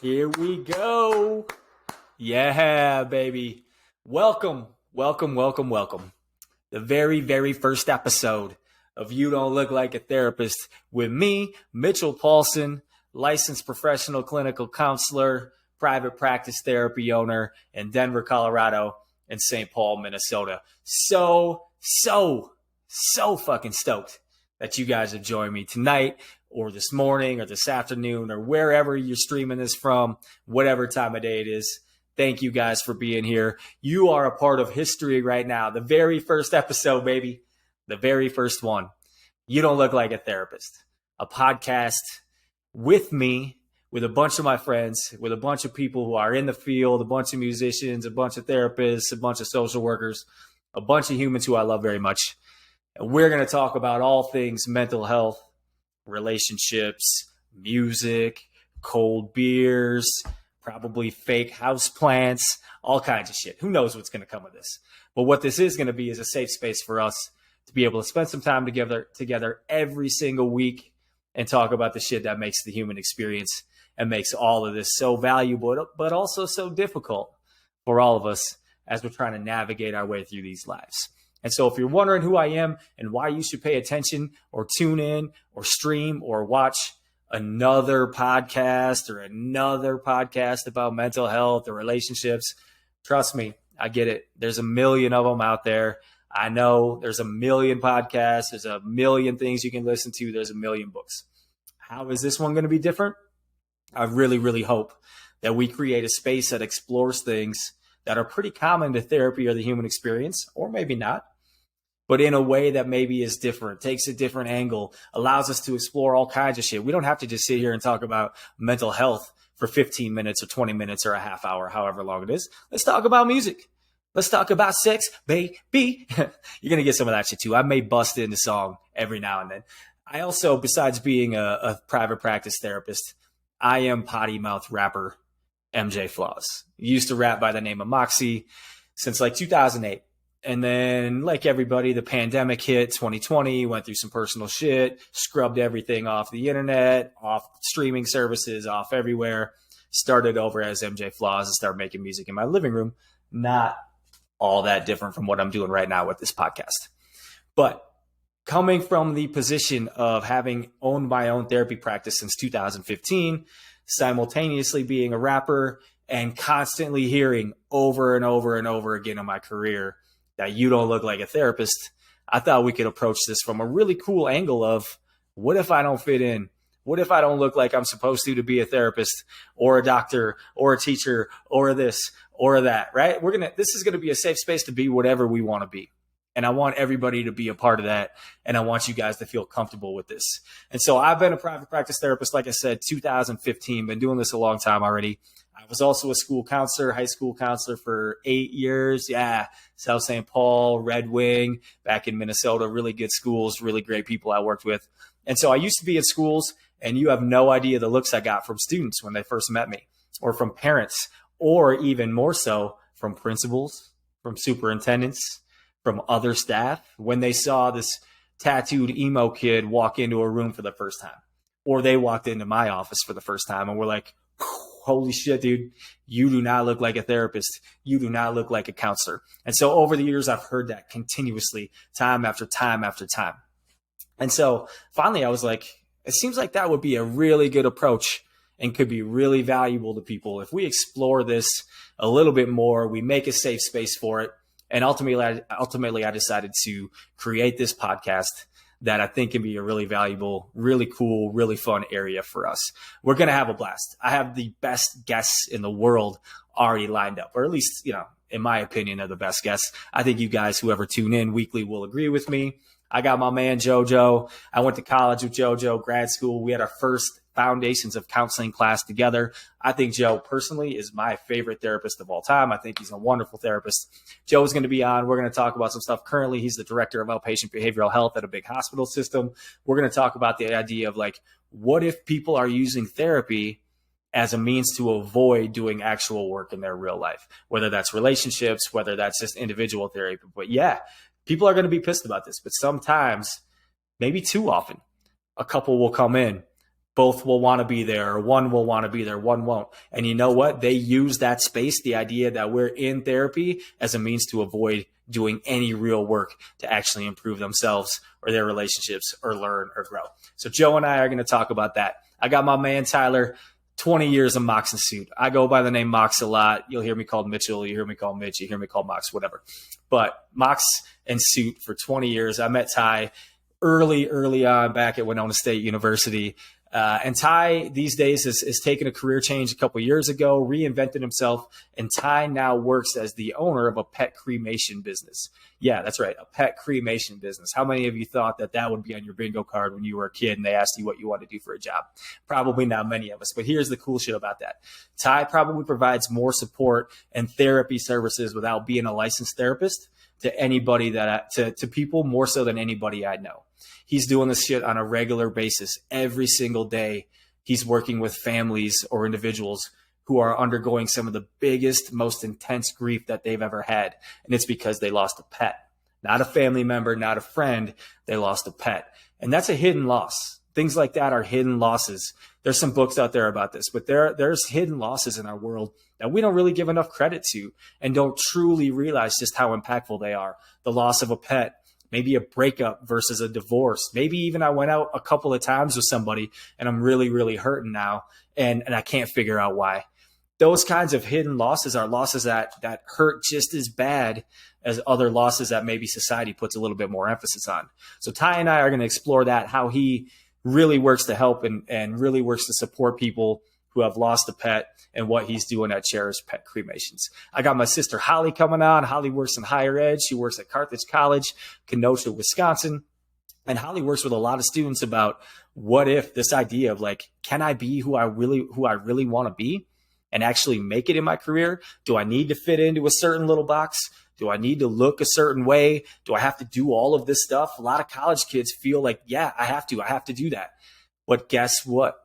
Here we go. Yeah, baby. Welcome. The very first episode of You Don't Look Like a Therapist with me, Mitchel Paulson, licensed professional clinical counselor, private practice therapy owner in Denver, Colorado, and St. Paul, Minnesota. So fucking stoked that you guys have joined me tonight or this morning or this afternoon or wherever you're streaming this from, whatever time of day it is. Thank you guys for being here. You are a part of history right now. The very first episode, baby. The very first one. You Don't Look Like a Therapist. A podcast with me, with a bunch of my friends, with a bunch of people who are in the field, a bunch of musicians, a bunch of therapists, a bunch of social workers, a bunch of humans who I love very much. And we're going to talk about all things mental health, relationships, music, cold beers, probably fake house plants, all kinds of shit. Who knows what's going to come of this? But what this is going to be is a safe space for us to be able to spend some time together every single week and talk about the shit that makes the human experience and makes all of this so valuable, but also so difficult for all of us as we're trying to navigate our way through these lives. And so if you're wondering who I am and why you should pay attention or tune in or stream or watch another podcast about mental health or relationships, trust me, I get it. There's a million of them out there. I know there's a million podcasts. There's a million things you can listen to. There's a million books. How is this one going to be different? I really hope that we create a space that explores things that are pretty common to therapy or the human experience, or maybe not, but in a way that maybe is different, takes a different angle, allows us to explore all kinds of shit. We don't have to just sit here and talk about mental health for 15 minutes or 20 minutes or a half hour, however long it is. Let's talk about music. Let's talk about sex, baby. You're going to get some of that shit too. I may bust into song every now and then. I also, besides being a private practice therapist, I am potty mouth rapper MJ Flaws. Used to rap by the name of Moxie since like 2008. And then, like everybody, the pandemic hit 2020, went through some personal shit, scrubbed everything off the internet, off streaming services, off everywhere, started over as MJ Flaws and started making music in my living room. Not all that different from what I'm doing right now with this podcast. But coming from the position of having owned my own therapy practice since 2015, simultaneously being a rapper and constantly hearing over and over again in my career that you don't look like a therapist, I thought we could approach this from a really cool angle of, what if I don't fit in? What if I don't look like I'm supposed to be a therapist or a doctor or a teacher or this or that, right? This is going to be a safe space to be whatever we want to be. And I want everybody to be a part of that. And I want you guys to feel comfortable with this. And so I've been a private practice therapist, like I said, 2015, been doing this a long time already. I was also a school counselor, high school counselor for 8 years. Yeah. South St. Paul, Red Wing, back in Minnesota, really good schools, really great people I worked with. And so I used to be in schools, and you have no idea the looks I got from students when they first met me, or from parents, or even more so from principals, from superintendents, from other staff when they saw this tattooed emo kid walk into a room for the first time, or they walked into my office for the first time and were like, holy shit, dude, you do not look like a therapist. You do not look like a counselor. And so over the years, I've heard that continuously, time after time after time. And so finally I was like, it seems like that would be a really good approach and could be really valuable to people if we explore this a little bit more, we make a safe space for it. And ultimately, I decided to create this podcast that I think can be a really valuable, really cool, really fun area for us. We're going to have a blast. I have the best guests in the world already lined up, or at least, in my opinion, they're the best guests. I think you guys, whoever tune in weekly, will agree with me. I got my man, JoJo. I went to college with JoJo, grad school. We had our first Foundations of Counseling class together. I think Joe personally is my favorite therapist of all time. I think he's a wonderful therapist. Joe is going to be on. We're going to talk about some stuff. Currently, he's the director of outpatient behavioral health at a big hospital system. We're going to talk about the idea of like, what if people are using therapy as a means to avoid doing actual work in their real life, whether that's relationships, whether that's just individual therapy. But yeah, people are going to be pissed about this, but sometimes, maybe too often, a couple will come in both will want to be there, or one will want to be there, one won't. And you know what? They use that space, the idea that we're in therapy, as a means to avoid doing any real work to actually improve themselves or their relationships or learn or grow. So Joe and I are going to talk about that. I got my man Tyler, 20 years of Mox and Suit. I go by the name Mox a lot. You'll hear me called Mitchell. You hear me called Mitch. You hear me called Mox, whatever. But Mox and Suit for 20 years. I met Ty early on back at Winona State University. And Ty these days has taken a career change a couple years ago, reinvented himself, and Ty now works as the owner of a pet cremation business. Yeah, that's right, a pet cremation business. How many of you thought that would be on your bingo card when you were a kid and they asked you what you wanted to do for a job? Probably not many of us, but here's the cool shit about that. Ty probably provides more support and therapy services without being a licensed therapist to anybody to people more so than anybody I know. He's doing this shit on a regular basis. Every single day, he's working with families or individuals who are undergoing some of the biggest, most intense grief that they've ever had. And it's because they lost a pet. Not a family member, not a friend. They lost a pet. And that's a hidden loss. Things like that are hidden losses. There's some books out there about this, but there's hidden losses in our world that we don't really give enough credit to and don't truly realize just how impactful they are. The loss of a pet, maybe a breakup versus a divorce. Maybe even I went out a couple of times with somebody and I'm really, really hurting now and I can't figure out why. Those kinds of hidden losses are losses that hurt just as bad as other losses that maybe society puts a little bit more emphasis on. So Ty and I are going to explore that, how he really works to help and really works to support people who have lost a pet and what he's doing at Cherished Pet Cremations. I got my sister Holly coming on. Holly works in higher ed. She works at Carthage College, Kenosha, Wisconsin. And Holly works with a lot of students about what if this idea of like, can I be who I really want to be and actually make it in my career? Do I need to fit into a certain little box? Do I need to look a certain way? Do I have to do all of this stuff? A lot of college kids feel like, yeah, I have to do that. But guess what?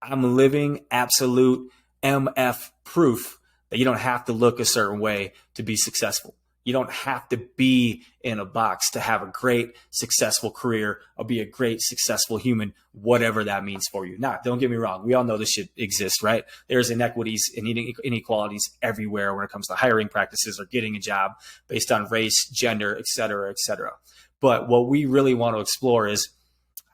I'm living absolute MF proof that you don't have to look a certain way to be successful. You don't have to be in a box to have a great, successful career or be a great, successful human, whatever that means for you. Now, don't get me wrong. We all know this shit exists, right? There's inequities and inequalities everywhere when it comes to hiring practices or getting a job based on race, gender, et cetera, et cetera. But what we really want to explore is,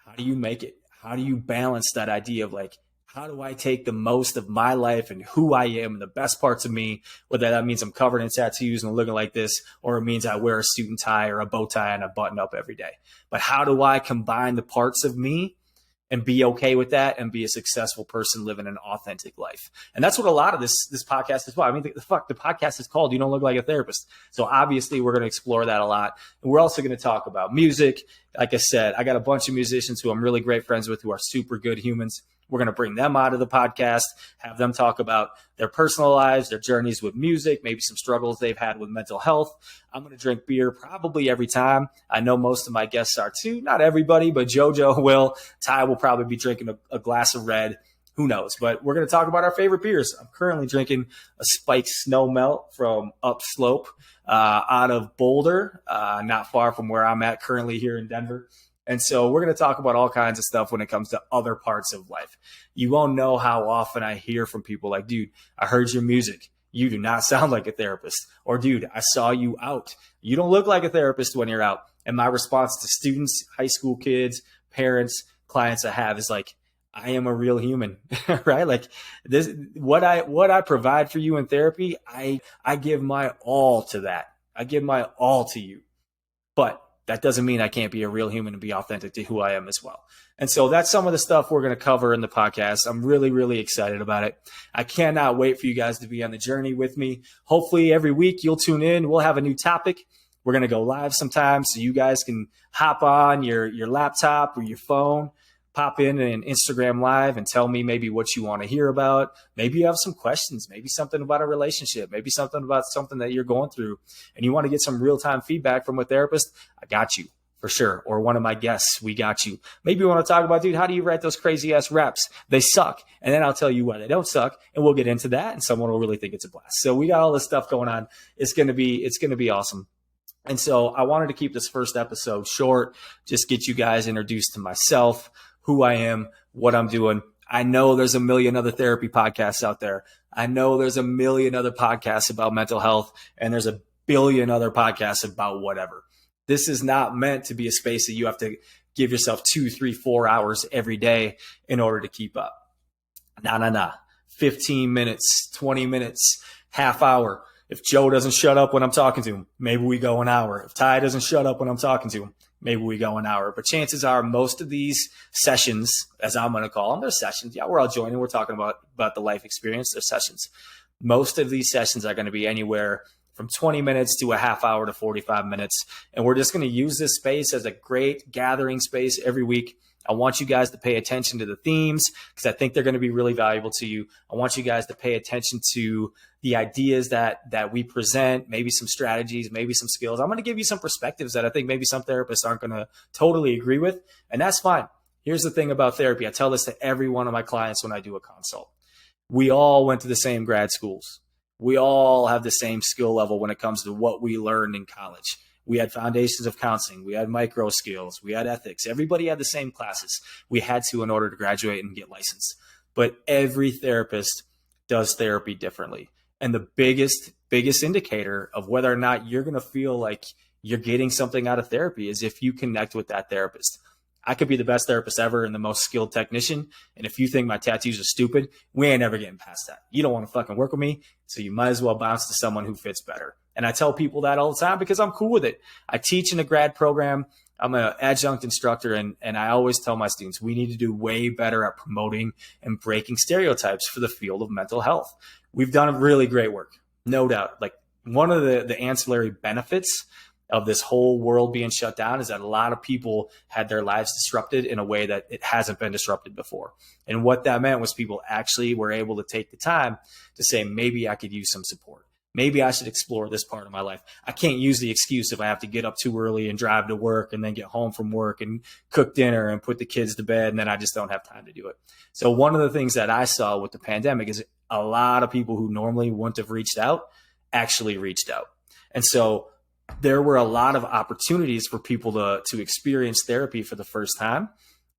how do you make it? How do you balance that idea of like, how do I take the most of my life and who I am and the best parts of me, whether that means I'm covered in tattoos and looking like this, or it means I wear a suit and tie or a bow tie and a button up every day. But how do I combine the parts of me and be okay with that and be a successful person living an authentic life? And that's what a lot of this podcast is about. I mean, the podcast is called You Don't Look Like a Therapist. So obviously we're going to explore that a lot. And we're also going to talk about music. Like I said, I got a bunch of musicians who I'm really great friends with who are super good humans. We're going to bring them out of the podcast, have them talk about their personal lives, their journeys with music, maybe some struggles they've had with mental health. I'm going to drink beer probably every time. I know most of my guests are too. Not everybody, but JoJo will. Ty will probably be drinking a glass of red. Who knows? But we're going to talk about our favorite beers. I'm currently drinking a spiked snow melt from Upslope out of Boulder, not far from where I'm at currently here in Denver. And so we're going to talk about all kinds of stuff when it comes to other parts of life. You won't know how often I hear from people like, dude, I heard your music. You do not sound like a therapist. Or, dude, I saw you out. You don't look like a therapist when you're out. And my response to students, high school kids, parents, clients I have is like, I am a real human, right? Like this, what I provide for you in therapy, I give my all to that. I give my all to you. But that doesn't mean I can't be a real human and be authentic to who I am as well. And so that's some of the stuff we're going to cover in the podcast. I'm really, really excited about it. I cannot wait for you guys to be on the journey with me. Hopefully every week you'll tune in. We'll have a new topic. We're going to go live sometime so you guys can hop on your laptop or your phone, pop in an Instagram live and tell me maybe what you want to hear about. Maybe you have some questions, maybe something about a relationship, maybe something about something that you're going through and you want to get some real-time feedback from a therapist. I got you for sure. Or one of my guests, we got you. Maybe you want to talk about, dude, how do you write those crazy ass reps? They suck. And then I'll tell you why they don't suck. And we'll get into that. And someone will really think it's a blast. So we got all this stuff going on. It's going to be awesome. And so I wanted to keep this first episode short, just get you guys introduced to myself, who I am, what I'm doing. I know there's a million other therapy podcasts out there. I know there's a million other podcasts about mental health, and there's a billion other podcasts about whatever. This is not meant to be a space that you have to give yourself 2, 3, 4 hours every day in order to keep up. Nah. 15 minutes, 20 minutes, half hour. If Joe doesn't shut up when I'm talking to him, maybe we go an hour. If Ty doesn't shut up when I'm talking to him, maybe we go an hour. But chances are most of these sessions, as I'm going to call them, they're sessions. Yeah, we're all joining. We're talking about the life experience. They're sessions. Most of these sessions are going to be anywhere from 20 minutes to a half hour to 45 minutes. And we're just going to use this space as a great gathering space every week. I want you guys to pay attention to the themes because I think they're going to be really valuable to you. I want you guys to pay attention to the ideas that we present, maybe some strategies, maybe some skills. I'm going to give you some perspectives that I think maybe some therapists aren't going to totally agree with, and that's fine. Here's the thing about therapy. I tell this to every one of my clients when I do a consult. We all went to the same grad schools. We all have the same skill level when it comes to what we learned in college. We had foundations of counseling. We had micro skills. We had ethics. Everybody had the same classes. We had to in order to graduate and get licensed. But every therapist does therapy differently. And the biggest indicator of whether or not you're going to feel like you're getting something out of therapy is if you connect with that therapist. I could be the best therapist ever and the most skilled technician. And if you think my tattoos are stupid, we ain't ever getting past that. You don't want to fucking work with me. So you might as well bounce to someone who fits better. And I tell people that all the time because I'm cool with it. I teach in a grad program. I'm an adjunct instructor. And I always tell my students, we need to do way better at promoting and breaking stereotypes for the field of mental health. We've done really great work, no doubt. Like one of the ancillary benefits of this whole world being shut down is that a lot of people had their lives disrupted in a way that it hasn't been disrupted before. And what that meant was people actually were able to take the time to say, maybe I could use some support. Maybe I should explore this part of my life. I can't use the excuse if I have to get up too early and drive to work and then get home from work and cook dinner and put the kids to bed and then I just don't have time to do it. So one of the things that I saw with the pandemic is a lot of people who normally wouldn't have reached out actually reached out. And so there were a lot of opportunities for people to experience therapy for the first time.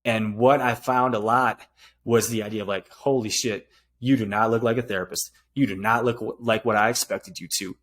And what I found a lot was the idea of like, holy shit, you do not look like a therapist. You do not look like what I expected you to.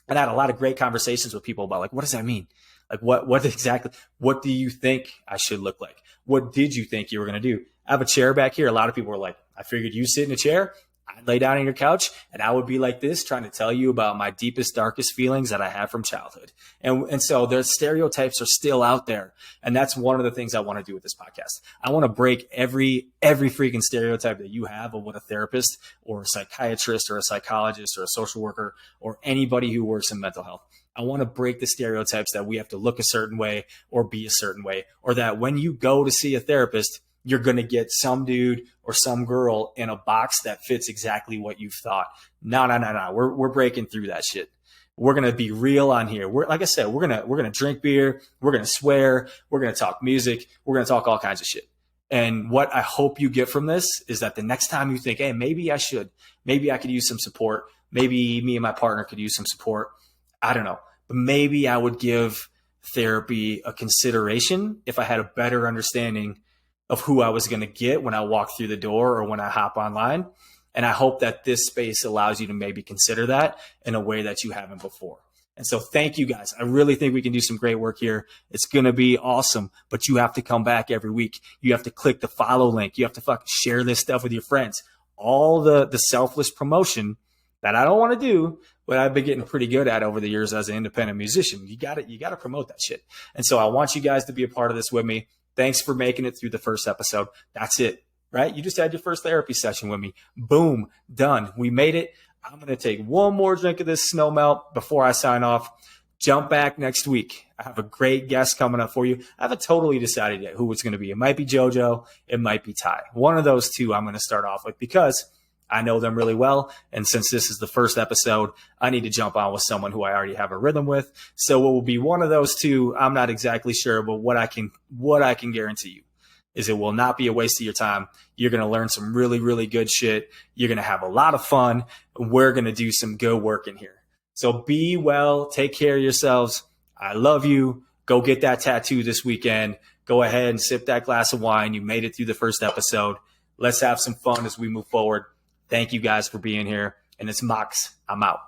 And I had a lot of great conversations with people about like, what does that mean? Like what exactly, what do you think I should look like? What did you think you were going to do? I have a chair back here. A lot of people were like, I figured you sit in a chair. I'd lay down on your couch and I would be like this, trying to tell you about my deepest, darkest feelings that I have from childhood. And so the stereotypes are still out there. And that's one of the things I want to do with this podcast. I want to break every freaking stereotype that you have of what a therapist or a psychiatrist or a psychologist or a social worker or anybody who works in mental health. I want to break the stereotypes that we have to look a certain way or be a certain way, or that when you go to see a therapist, you're going to get some dude or some girl in a box that fits exactly what you thought. No. We're breaking through that shit. We're going to be real on here. Like I said, we're going to drink beer. We're going to swear. We're going to talk music. We're going to talk all kinds of shit. And what I hope you get from this is that the next time you think, hey, maybe I could use some support. Maybe me and my partner could use some support. I don't know, but maybe I would give therapy a consideration if I had a better understanding of who I was going to get when I walk through the door or when I hop online. And I hope that this space allows you to maybe consider that in a way that you haven't before. And so thank you guys. I really think we can do some great work here. It's going to be awesome, but you have to come back every week. You have to click the follow link. You have to fucking share this stuff with your friends. All the selfless promotion that I don't want to do, but I've been getting pretty good at over the years as an independent musician. You got to promote that shit. And so I want you guys to be a part of this with me. Thanks for making it through the first episode. That's it, right? You just had your first therapy session with me. Boom, done. We made it. I'm going to take one more drink of this snow melt before I sign off. Jump back next week. I have a great guest coming up for you. I haven't totally decided yet who it's going to be. It might be JoJo. It might be Ty. One of those two I'm going to start off with because I know them really well. And since this is the first episode, I need to jump on with someone who I already have a rhythm with. So it will be one of those two. I'm not exactly sure, but what I can guarantee you is it will not be a waste of your time. You're going to learn some really, really good shit. You're going to have a lot of fun. We're going to do some good work in here. So be well. Take care of yourselves. I love you. Go get that tattoo this weekend. Go ahead and sip that glass of wine. You made it through the first episode. Let's have some fun as we move forward. Thank you guys for being here. And it's Mox. I'm out.